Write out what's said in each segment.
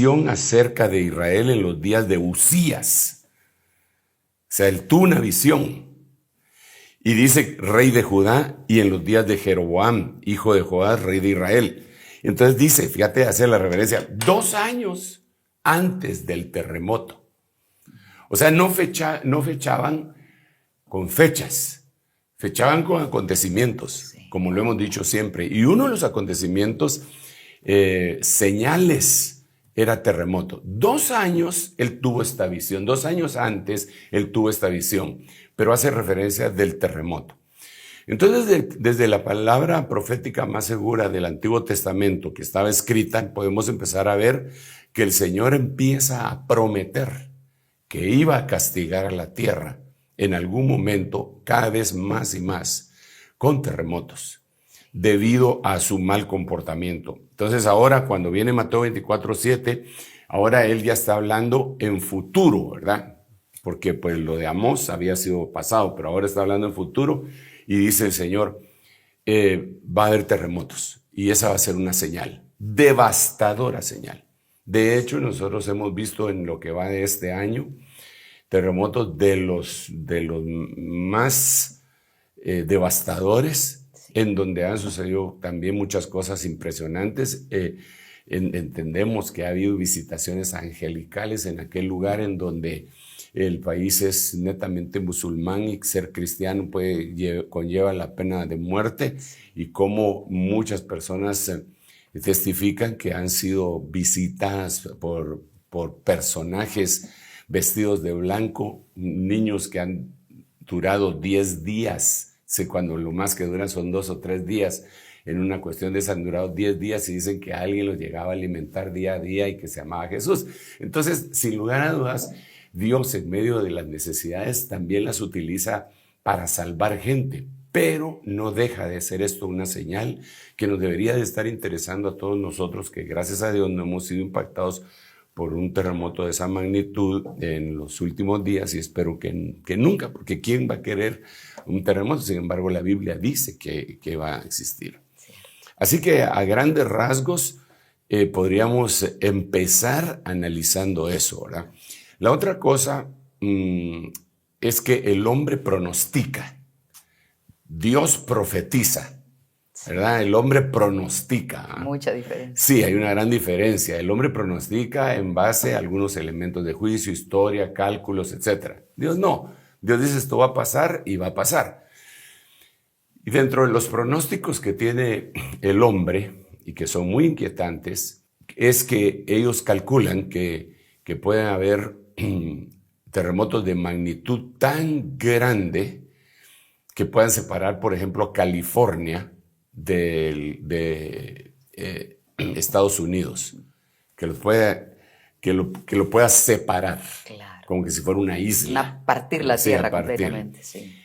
visión acerca de Israel en los días de Uzías. O sea, él tuvo una visión. Y dice rey de Judá y en los días de Jeroboam, hijo de Joás, rey de Israel. Entonces dice, fíjate, hace la reverencia, 2 años antes del terremoto. O sea, no fechaban con fechas, fechaban con acontecimientos, como lo hemos dicho siempre. Y uno de los acontecimientos señales era terremoto. 2 años él tuvo esta visión, 2 años antes él tuvo esta visión, pero hace referencia del terremoto. Entonces, desde la palabra profética más segura del Antiguo Testamento que estaba escrita, podemos empezar a ver que el Señor empieza a prometer que iba a castigar a la tierra en algún momento, cada vez más y más, con terremotos, debido a su mal comportamiento. Entonces ahora, cuando viene Mateo 24:7, ahora él ya está hablando en futuro, ¿verdad? Porque pues lo de Amós había sido pasado, pero ahora está hablando en futuro y dice el Señor, va a haber terremotos y esa va a ser una señal, devastadora señal. De hecho, nosotros hemos visto en lo que va de este año terremotos de los más devastadores, en donde han sucedido también muchas cosas impresionantes. Entendemos que ha habido visitaciones angelicales en aquel lugar en donde el país es netamente musulmán y ser cristiano conlleva la pena de muerte, y cómo muchas personas testifican que han sido visitadas por personajes vestidos de blanco, niños que han durado 10 días, cuando lo más que duran son 2 o 3 días, en una cuestión de esas han durado 10 días y dicen que alguien los llegaba a alimentar día a día y que se llamaba Jesús. Entonces, sin lugar a dudas, Dios en medio de las necesidades también las utiliza para salvar gente, pero no deja de ser esto una señal que nos debería de estar interesando a todos nosotros, que gracias a Dios no hemos sido impactados por un terremoto de esa magnitud en los últimos días, y espero que nunca, porque ¿quién va a querer un terremoto? Sin embargo, la Biblia dice que va a existir. Así que a grandes rasgos podríamos empezar analizando eso, ¿verdad? La otra cosa es que el hombre pronostica, Dios profetiza, ¿verdad? El hombre pronostica. Mucha diferencia. Sí, hay una gran diferencia. El hombre pronostica en base a algunos elementos de juicio, historia, cálculos, etc. Dios no. Dios dice esto va a pasar y va a pasar. Y dentro de los pronósticos que tiene el hombre, y que son muy inquietantes, es que ellos calculan que pueden haber terremotos de magnitud tan grande que puedan separar, por ejemplo, California de Estados Unidos, que lo pueda separar, claro, como que si fuera una isla. Partir la tierra completamente, sí.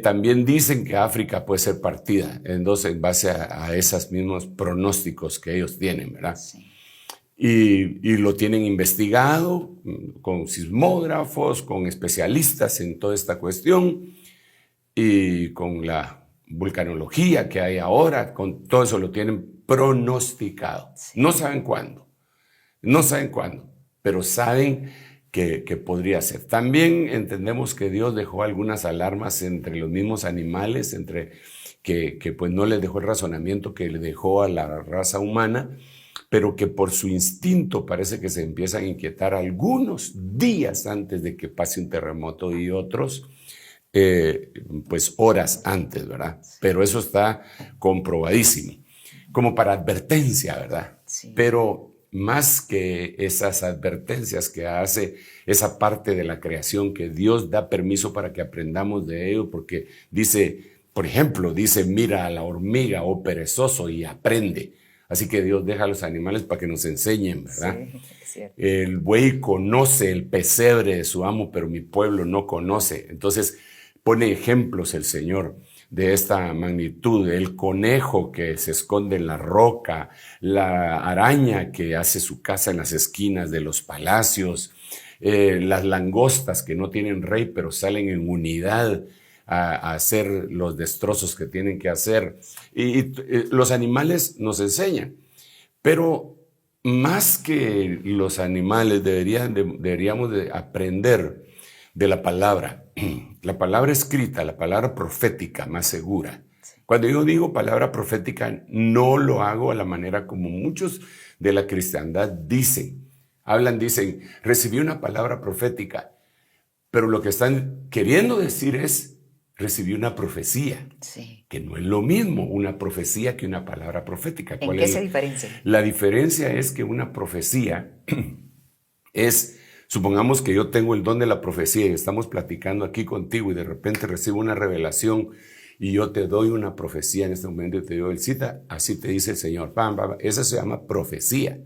También dicen que África puede ser partida, entonces en base a esos mismos pronósticos que ellos tienen, ¿verdad? Sí. Y lo tienen investigado con sismógrafos, con especialistas en toda esta cuestión, y con la vulcanología que hay ahora, con todo eso lo tienen pronosticado. Sí. No saben cuándo, pero saben que podría ser. También entendemos que Dios dejó algunas alarmas entre los mismos animales, que pues no les dejó el razonamiento que le dejó a la raza humana, pero que por su instinto parece que se empiezan a inquietar algunos días antes de que pase un terremoto y otros pues horas antes, ¿verdad? Pero eso está comprobadísimo, como para advertencia, ¿verdad? Sí. Pero más que esas advertencias que hace esa parte de la creación, que Dios da permiso para que aprendamos de ello, porque dice, por ejemplo, mira a la hormiga, oh perezoso, y aprende. Así que Dios deja a los animales para que nos enseñen, ¿verdad? Sí, es cierto. El buey conoce el pesebre de su amo, pero mi pueblo no conoce. Entonces pone ejemplos el Señor de esta magnitud, el conejo que se esconde en la roca, la araña que hace su casa en las esquinas de los palacios, las langostas que no tienen rey pero salen en unidad a hacer los destrozos que tienen que hacer. Y los animales nos enseñan, pero más que los animales, deberíamos de aprender de la palabra escrita, la palabra profética más segura. Cuando yo digo palabra profética, no lo hago a la manera como muchos de la cristiandad dicen. Dicen, recibí una palabra profética, pero lo que están queriendo decir es, recibí una profecía, Sí. que no es lo mismo una profecía que una palabra profética. ¿En qué se diferencia? La diferencia es que una profecía es, supongamos que yo tengo el don de la profecía y estamos platicando aquí contigo y de repente recibo una revelación y yo te doy una profecía en este momento y te doy el cita, así te dice el Señor. Pam, pam, esa se llama profecía.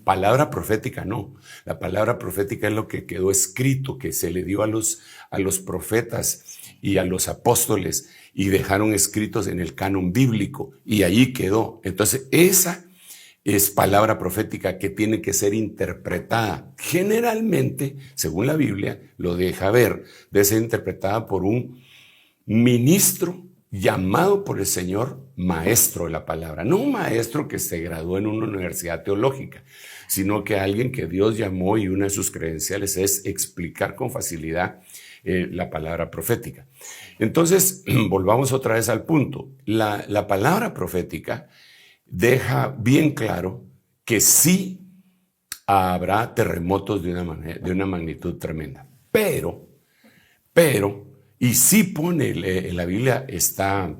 Palabra profética no. La palabra profética es lo que quedó escrito, que se le dio a los profetas y a los apóstoles y dejaron escritos en el canon bíblico y allí quedó. Entonces esa es palabra profética que tiene que ser interpretada. Generalmente, según la Biblia, lo deja ver, debe ser interpretada por un ministro llamado por el Señor maestro de la palabra. No un maestro que se graduó en una universidad teológica, sino que alguien que Dios llamó y una de sus credenciales es explicar con facilidad la palabra profética. Entonces, volvamos otra vez al punto. La palabra profética deja bien claro que sí habrá terremotos de una magnitud tremenda. Pero, y sí pone, en la Biblia está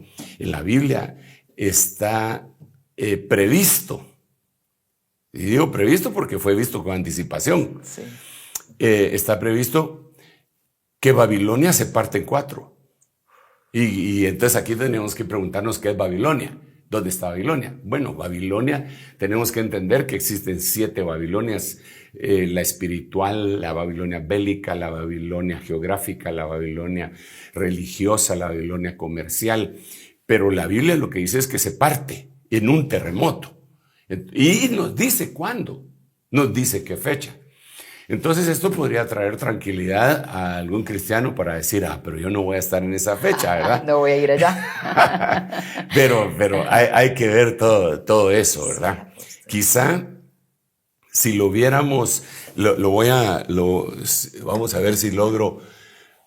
previsto. Y digo previsto porque fue visto con anticipación. Sí. Está previsto que Babilonia se parte en 4. Y entonces aquí tenemos que preguntarnos qué es Babilonia. ¿Dónde está Babilonia? Bueno, Babilonia, tenemos que entender que existen 7 Babilonias, la espiritual, la Babilonia bélica, la Babilonia geográfica, la Babilonia religiosa, la Babilonia comercial, pero la Biblia lo que dice es que se parte en un terremoto y nos dice cuándo, nos dice qué fecha. Entonces esto podría traer tranquilidad a algún cristiano para decir, pero yo no voy a estar en esa fecha, ¿verdad? No voy a ir allá. pero hay que ver todo eso, ¿verdad? Sí, quizá si lo viéramos, vamos a ver si logro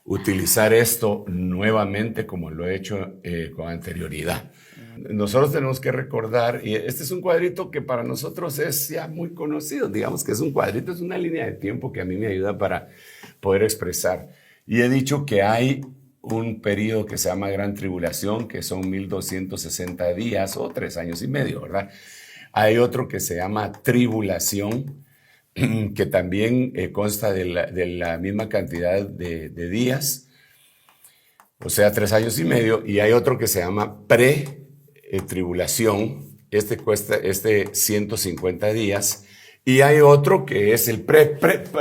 utilizar esto nuevamente como lo he hecho con anterioridad. Nosotros tenemos que recordar, y este es un cuadrito que para nosotros es ya muy conocido, digamos que es un cuadrito, es una línea de tiempo que a mí me ayuda para poder expresar. Y he dicho que hay un periodo que se llama Gran Tribulación, que son 1260 días o 3 años y medio, ¿verdad? Hay otro que se llama Tribulación, que también consta de la misma cantidad de días, o sea, 3 años y medio, y hay otro que se llama Tribulación, cuesta 150 días, y hay otro que es el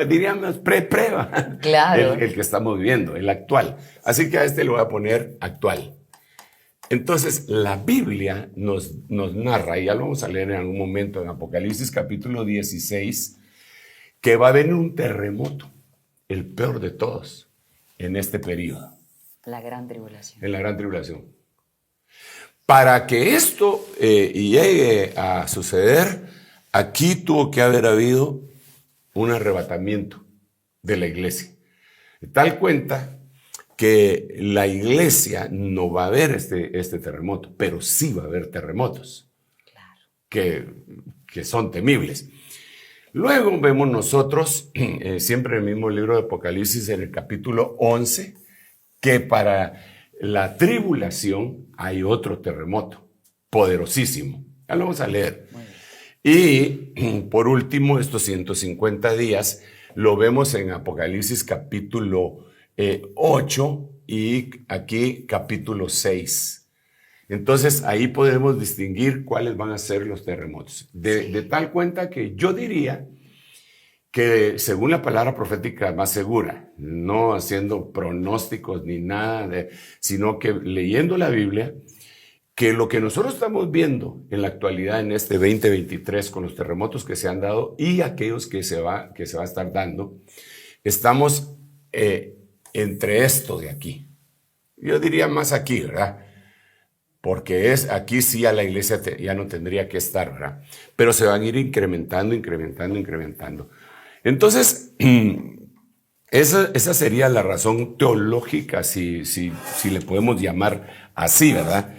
diríamos pre-prueba, claro. el que estamos viviendo, el actual. Así que a este le voy a poner actual. Entonces, la Biblia nos narra, y ya lo vamos a leer en algún momento en Apocalipsis capítulo 16, que va a haber un terremoto, el peor de todos, en este periodo. La Gran Tribulación. En la Gran Tribulación. Para que esto llegue a suceder, aquí tuvo que haber habido un arrebatamiento de la iglesia. De tal cuenta que la iglesia no va a ver este terremoto, pero sí va a haber terremotos, claro, que son temibles. Luego vemos nosotros, siempre en el mismo libro de Apocalipsis, en el capítulo 11, que para la tribulación hay otro terremoto poderosísimo. Ya lo vamos a leer. Y por último, estos 150 días lo vemos en Apocalipsis capítulo 8 y aquí capítulo 6. Entonces ahí podemos distinguir cuáles van a ser los terremotos. De tal cuenta que yo diría que según la palabra profética más segura, no haciendo pronósticos ni nada, sino que leyendo la Biblia, que lo que nosotros estamos viendo en la actualidad en este 2023 con los terremotos que se han dado y aquellos que se va a estar dando, estamos entre esto de aquí. Yo diría más aquí, ¿verdad? porque aquí sí a la iglesia ya no tendría que estar, ¿verdad? Pero se van a ir incrementando. Entonces, esa sería la razón teológica, si le podemos llamar así, ¿verdad?